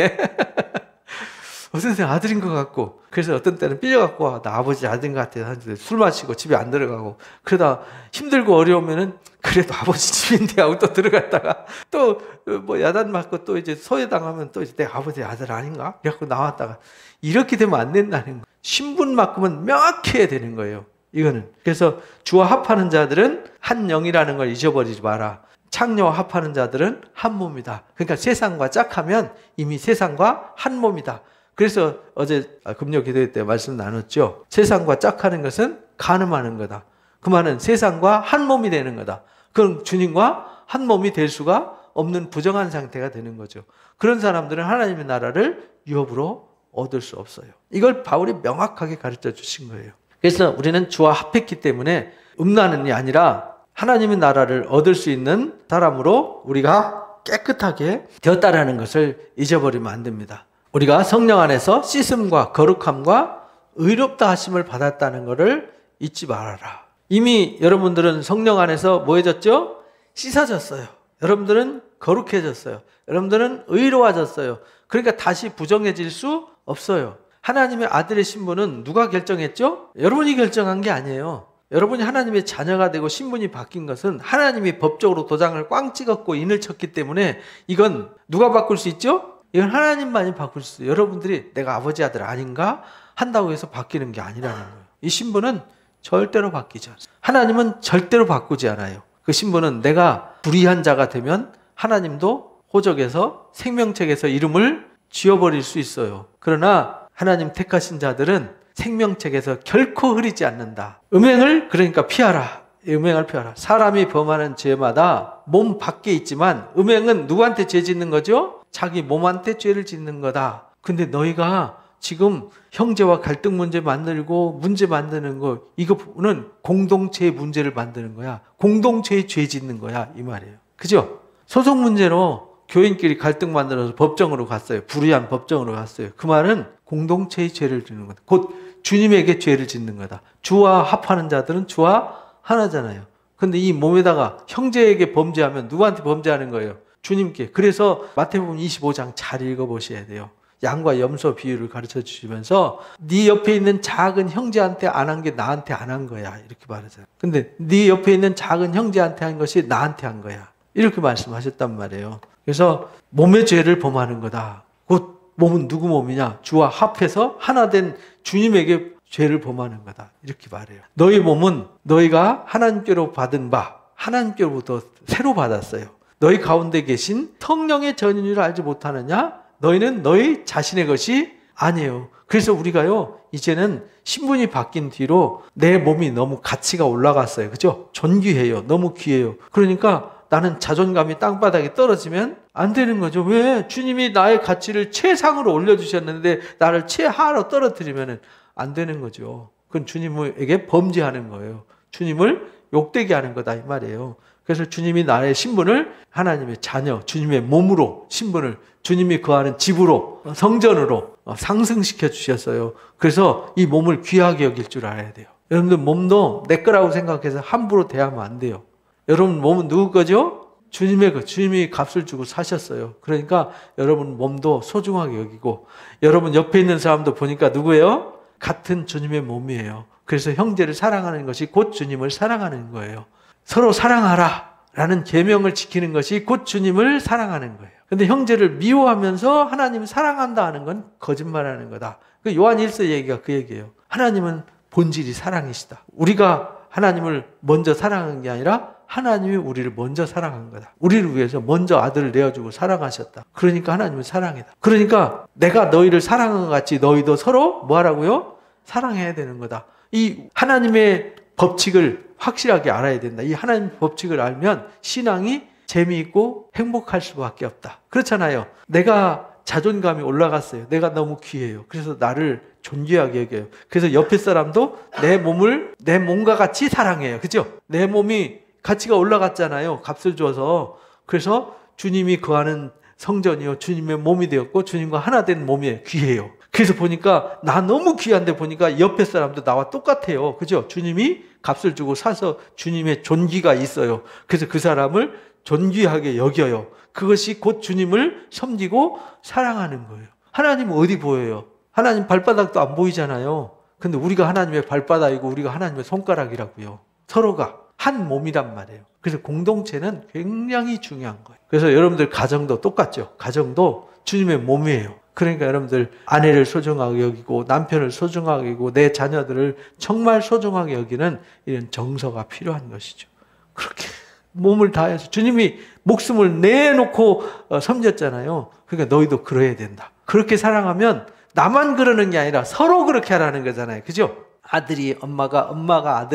어떤 때는 아들인 것 같고, 그래서 어떤 때는 삐져갖고 나 아버지 아들인 것 같아 하는데 술 마시고 집에 안 들어가고, 그러다 힘들고 어려우면은 그래도 아버지 집인데 하고 또 들어갔다가 또 뭐 야단 맞고 또 이제 소외당하면 또 이제 내 아버지 아들 아닌가? 그래갖고 나왔다가 이렇게 되면 안 된다는 거예요. 신분만큼은 명확해야 되는 거예요. 이거는. 그래서 주와 합하는 자들은 한 영이라는 걸 잊어버리지 마라. 창녀와 합하는 자들은 한 몸이다. 그러니까 세상과 짝하면 이미 세상과 한 몸이다. 그래서 어제 금요 기도회 때 말씀 나눴죠. 세상과 짝하는 것은 간음하는 거다. 그 말은 세상과 한 몸이 되는 거다. 그럼 주님과 한 몸이 될 수가 없는 부정한 상태가 되는 거죠. 그런 사람들은 하나님의 나라를 유업으로 얻을 수 없어요. 이걸 바울이 명확하게 가르쳐 주신 거예요. 그래서 우리는 주와 합했기 때문에 음란이 아니라 하나님의 나라를 얻을 수 있는 사람으로 우리가 깨끗하게 되었다라는 것을 잊어버리면 안 됩니다. 우리가 성령 안에서 씻음과 거룩함과 의롭다 하심을 받았다는 것을 잊지 말아라. 이미 여러분들은 성령 안에서 뭐 해졌죠? 씻어졌어요. 여러분들은 거룩해졌어요. 여러분들은 의로워졌어요. 그러니까 다시 부정해질 수 없어요. 하나님의 아들의 신분은 누가 결정했죠? 여러분이 결정한 게 아니에요. 여러분이 하나님의 자녀가 되고 신분이 바뀐 것은 하나님이 법적으로 도장을 꽝 찍었고 인을 쳤기 때문에 이건 누가 바꿀 수 있죠? 이건 하나님만이 바꿀 수 있어요. 여러분들이 내가 아버지 아들 아닌가? 한다고 해서 바뀌는 게 아니라는 거예요. 이 신분은 절대로 바뀌지 않습니다. 하나님은 절대로 바꾸지 않아요. 그 신분은 내가 불의한 자가 되면 하나님도 호적에서 생명책에서 이름을 지워버릴 수 있어요. 그러나 하나님 택하신 자들은 생명책에서 결코 흐리지 않는다. 음행을 그러니까 피하라. 음행을 피하라. 사람이 범하는 죄마다 몸 밖에 있지만 음행은 누구한테 죄 짓는 거죠? 자기 몸한테 죄를 짓는 거다. 근데 너희가 지금 형제와 갈등 문제 만들고 문제 만드는 거, 이거는 공동체의 문제를 만드는 거야. 공동체의 죄 짓는 거야. 이 말이에요. 그죠? 소송 문제로 교인끼리 갈등 만들어서 법정으로 갔어요. 불의한 법정으로 갔어요. 그 말은 공동체의 죄를 짓는 거다. 곧 주님에게 죄를 짓는 거다. 주와 합하는 자들은 주와 하나잖아요. 근데 이 몸에다가 형제에게 범죄하면 누구한테 범죄하는 거예요? 주님께. 그래서 마태복음 25장 잘 읽어보셔야 돼요. 양과 염소 비유를 가르쳐 주시면서 네 옆에 있는 작은 형제한테 안 한 게 나한테 안 한 거야. 이렇게 말하잖아요. 근데 네 옆에 있는 작은 형제한테 한 것이 나한테 한 거야. 이렇게 말씀하셨단 말이에요. 그래서 몸의 죄를 범하는 거다. 곧 몸은 누구 몸이냐? 주와 합해서 하나 된 주님에게 죄를 범하는 거다. 이렇게 말해요. 너희 몸은 너희가 하나님께로 받은 바, 하나님께로부터 새로 받았어요. 너희 가운데 계신 성령의 전인을 알지 못하느냐? 너희는 너희 자신의 것이 아니에요. 그래서 우리가요, 이제는 신분이 바뀐 뒤로 내 몸이 너무 가치가 올라갔어요. 그죠? 존귀해요. 너무 귀해요. 그러니까 나는 자존감이 땅바닥에 떨어지면 안 되는 거죠. 왜? 주님이 나의 가치를 최상으로 올려주셨는데 나를 최하로 떨어뜨리면 안 되는 거죠. 그건 주님에게 범죄하는 거예요. 주님을 욕되게 하는 거다 이 말이에요. 그래서 주님이 나의 신분을 하나님의 자녀, 주님의 몸으로 신분을 주님이 거하는 집으로, 성전으로 상승시켜 주셨어요. 그래서 이 몸을 귀하게 여길 줄 알아야 돼요. 여러분들 몸도 내 거라고 생각해서 함부로 대하면 안 돼요. 여러분 몸은 누구 거죠? 주님의 거. 주님이 값을 주고 사셨어요. 그러니까 여러분 몸도 소중하게 여기고, 여러분 옆에 있는 사람도 보니까 누구예요? 같은 주님의 몸이에요. 그래서 형제를 사랑하는 것이 곧 주님을 사랑하는 거예요. 서로 사랑하라 라는 계명을 지키는 것이 곧 주님을 사랑하는 거예요. 근데 형제를 미워하면서 하나님을 사랑한다 하는 건 거짓말하는 거다. 그 요한 1서 얘기가 그 얘기예요. 하나님은 본질이 사랑이시다. 우리가 하나님을 먼저 사랑한 게 아니라 하나님이 우리를 먼저 사랑한 거다. 우리를 위해서 먼저 아들을 내어주고 사랑하셨다. 그러니까 하나님은 사랑이다. 그러니까 내가 너희를 사랑한 것 같이 너희도 서로 뭐 하라고요? 사랑해야 되는 거다. 이 하나님의 법칙을 확실하게 알아야 된다. 이 하나님의 법칙을 알면 신앙이 재미있고 행복할 수밖에 없다. 그렇잖아요. 내가 자존감이 올라갔어요. 내가 너무 귀해요. 그래서 나를 존귀하게 여겨요. 그래서 옆에 사람도 내 몸을 내 몸과 같이 사랑해요. 그죠? 내 몸이 가치가 올라갔잖아요. 값을 줘서. 그래서 주님이 거하는 성전이요. 주님의 몸이 되었고 주님과 하나 된 몸이에요. 귀해요. 그래서 보니까 나 너무 귀한데 보니까 옆에 사람도 나와 똑같아요. 그죠? 주님이 값을 주고 사서 주님의 존귀가 있어요. 그래서 그 사람을 존귀하게 여겨요. 그것이 곧 주님을 섬기고 사랑하는 거예요. 하나님은 어디 보여요? 하나님 발바닥도 안 보이잖아요. 근데 우리가 하나님의 발바닥이고 우리가 하나님의 손가락이라고요. 서로가 한 몸이란 말이에요. 그래서 공동체는 굉장히 중요한 거예요. 그래서 여러분들 가정도 똑같죠. 가정도 주님의 몸이에요. 그러니까 여러분들 아내를 소중하게 여기고 남편을 소중하게 여기고 내 자녀들을 정말 소중하게 여기는 이런 정서가 필요한 것이죠. 그렇게 몸을 다해서 주님이 목숨을 내놓고 섬겼잖아요. 그러니까 너희도 그래야 된다. 그렇게 사랑하면 나만 그러는 게 아니라 서로 그렇게 하라는 거잖아요. 그죠? 아들이 엄마가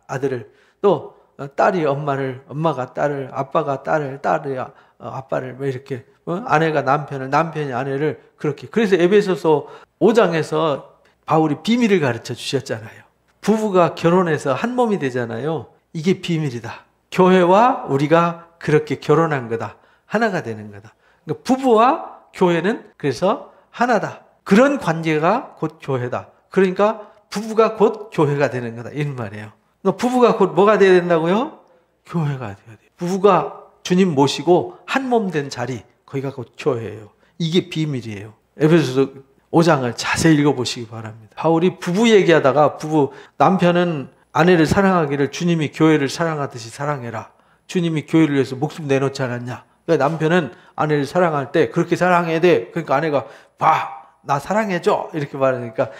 아들을 또 딸이 엄마가 딸을, 아빠가 딸을, 딸이 아빠를 뭐 이렇게 아내가 남편을, 남편이 아내를 그렇게. 그래서 에베소서 5장에서 바울이 비밀을 가르쳐 주셨잖아요. 부부가 결혼해서 한 몸이 되잖아요. 이게 비밀이다. 교회와 우리가 그렇게 결혼한 거다. 하나가 되는 거다. 그러니까 부부와 교회는 그래서 하나다. 그런 관계가 곧 교회다. 그러니까 부부가 곧 교회가 되는 거다. 이런 말이에요. 그러니까 부부가 곧 뭐가 돼야 된다고요? 교회가 돼야 돼요. 부부가 주님 모시고 한 몸 된 자리, 거기가 곧 교회예요. 이게 비밀이에요. 에베소서 5장을 자세히 읽어보시기 바랍니다. 바울이 부부 얘기하다가 남편은 아내를 사랑하기를 주님이 교회를 사랑하듯이 사랑해라. 주님이 교회를 위해서 목숨 내놓지 않았냐. 그러니까 남편은 아내를 사랑할 때 그렇게 사랑해야 돼. 그러니까 아내가 나 사랑해줘. 이렇게 말하니까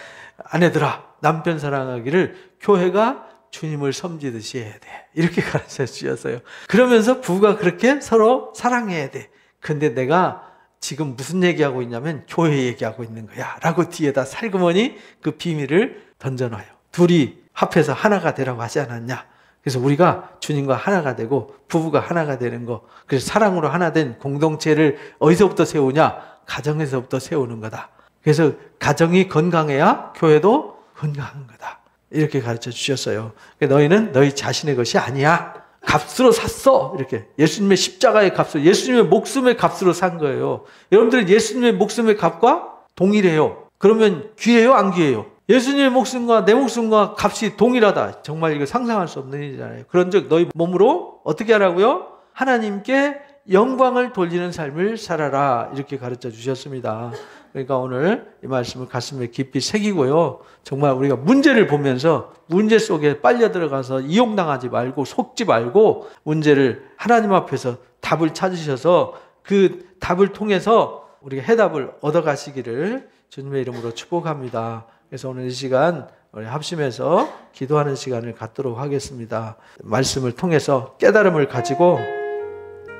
아내들아, 남편 사랑하기를 교회가 주님을 섬기듯이 해야 돼. 이렇게 가르쳐 주셨어요. 그러면서 부부가 그렇게 서로 사랑해야 돼. 근데 내가 지금 무슨 얘기하고 있냐면 교회 얘기하고 있는 거야 라고 뒤에다 살그머니 그 비밀을 던져놔요. 둘이 합해서 하나가 되라고 하지 않았냐. 그래서 우리가 주님과 하나가 되고 부부가 하나가 되는 거. 그래서 사랑으로 하나 된 공동체를 어디서부터 세우냐? 가정에서부터 세우는 거다. 그래서 가정이 건강해야 교회도 건강한 거다. 이렇게 가르쳐 주셨어요. 너희는 너희 자신의 것이 아니야. 값으로 샀어. 이렇게 예수님의 십자가의 값으로, 예수님의 목숨의 값으로 산 거예요. 여러분들 예수님의 목숨의 값과 동일해요. 그러면 귀해요? 안 귀해요? 예수님의 목숨과 내 목숨과 값이 동일하다. 정말 이거 상상할 수 없는 일이잖아요. 그런즉 너희 몸으로 어떻게 하라고요? 하나님께 영광을 돌리는 삶을 살아라. 이렇게 가르쳐 주셨습니다. 그러니까 오늘 이 말씀을 가슴에 깊이 새기고요. 정말 우리가 문제를 보면서 문제 속에 빨려 들어가서 이용당하지 말고 속지 말고 문제를 하나님 앞에서 답을 찾으셔서 그 답을 통해서 우리가 해답을 얻어가시기를 주님의 이름으로 축복합니다. 그래서 오늘 이 시간 우리 합심해서 기도하는 시간을 갖도록 하겠습니다. 말씀을 통해서 깨달음을 가지고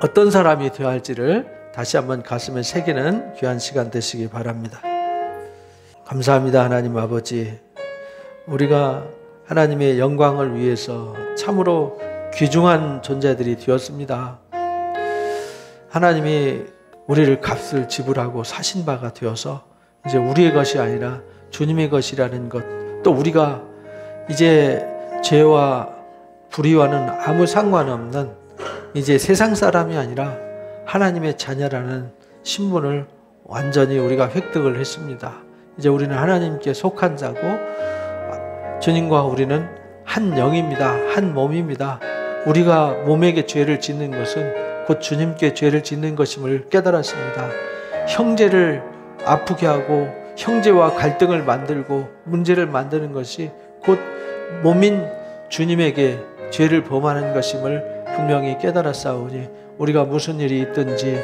어떤 사람이 되어야 할지를 다시 한번 가슴에 새기는 귀한 시간 되시기 바랍니다. 감사합니다. 하나님 아버지, 우리가 하나님의 영광을 위해서 참으로 귀중한 존재들이 되었습니다. 하나님이 우리를 값을 지불하고 사신 바가 되어서 이제 우리의 것이 아니라 주님의 것이라는 것, 또 우리가 이제 죄와 불의와는 아무 상관없는 이제 세상 사람이 아니라 하나님의 자녀라는 신분을 완전히 우리가 획득을 했습니다. 이제 우리는 하나님께 속한 자고 주님과 우리는 한 영입니다. 한 몸입니다. 우리가 몸에게 죄를 짓는 것은 곧 주님께 죄를 짓는 것임을 깨달았습니다. 형제를 아프게 하고 형제와 갈등을 만들고 문제를 만드는 것이 곧 몸인 주님에게 죄를 범하는 것임을 분명히 깨달았사오니 우리가 무슨 일이 있든지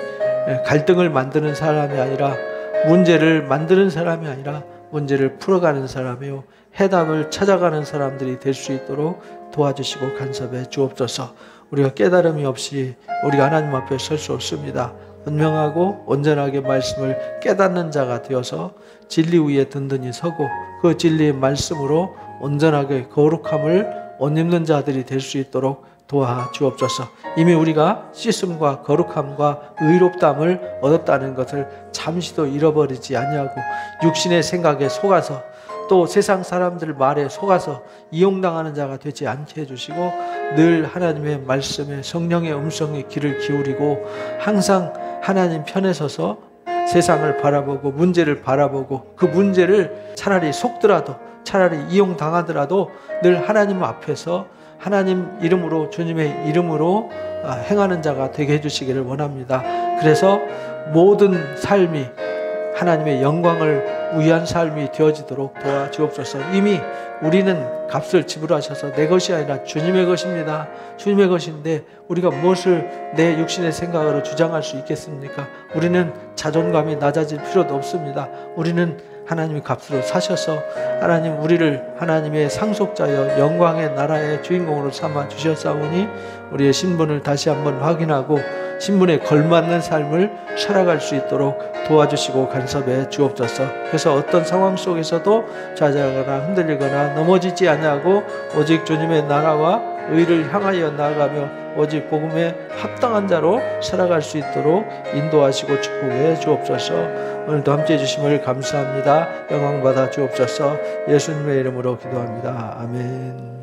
갈등을 만드는 사람이 아니라 문제를 만드는 사람이 아니라 문제를 풀어가는 사람이요 해답을 찾아가는 사람들이 될 수 있도록 도와주시고 간섭해 주옵소서. 우리가 깨달음이 없이 우리가 하나님 앞에 설 수 없습니다. 분명하고 온전하게 말씀을 깨닫는 자가 되어서 진리 위에 든든히 서고 그 진리의 말씀으로 온전하게 거룩함을 옷 입는 자들이 될 수 있도록 도와주옵소서. 이미 우리가 씻음과 거룩함과 의롭담을 얻었다는 것을 잠시도 잃어버리지 아니하고 육신의 생각에 속아서 또 세상 사람들 말에 속아서 이용당하는 자가 되지 않게 해주시고 늘 하나님의 말씀에 성령의 음성에 귀를 기울이고 항상 하나님 편에 서서 세상을 바라보고 문제를 바라보고 그 문제를 차라리 속더라도 차라리 이용당하더라도 늘 하나님 앞에서 하나님 이름으로 주님의 이름으로 행하는 자가 되게 해주시기를 원합니다. 그래서 모든 삶이 하나님의 영광을 위한 삶이 되어지도록 도와주옵소서. 이미 우리는 값을 지불하셔서 내 것이 아니라 주님의 것입니다. 주님의 것인데 우리가 무엇을 내 육신의 생각으로 주장할 수 있겠습니까? 우리는 자존감이 낮아질 필요도 없습니다. 우리는 하나님이 값으로 사셔서 하나님 우리를 하나님의 상속자여 영광의 나라의 주인공으로 삼아 주셨사오니 우리의 신분을 다시 한번 확인하고 신분에 걸맞는 삶을 살아갈 수 있도록 도와주시고 간섭해 주옵소서. 그래서 어떤 상황 속에서도 좌절하거나 흔들리거나 넘어지지 아니하고 오직 주님의 나라와 의를 향하여 나아가며 오직 복음에 합당한 자로 살아갈 수 있도록 인도하시고 축복해 주옵소서. 오늘도 함께해 주심을 감사합니다. 영광 받아 주옵소서. 예수님의 이름으로 기도합니다. 아멘.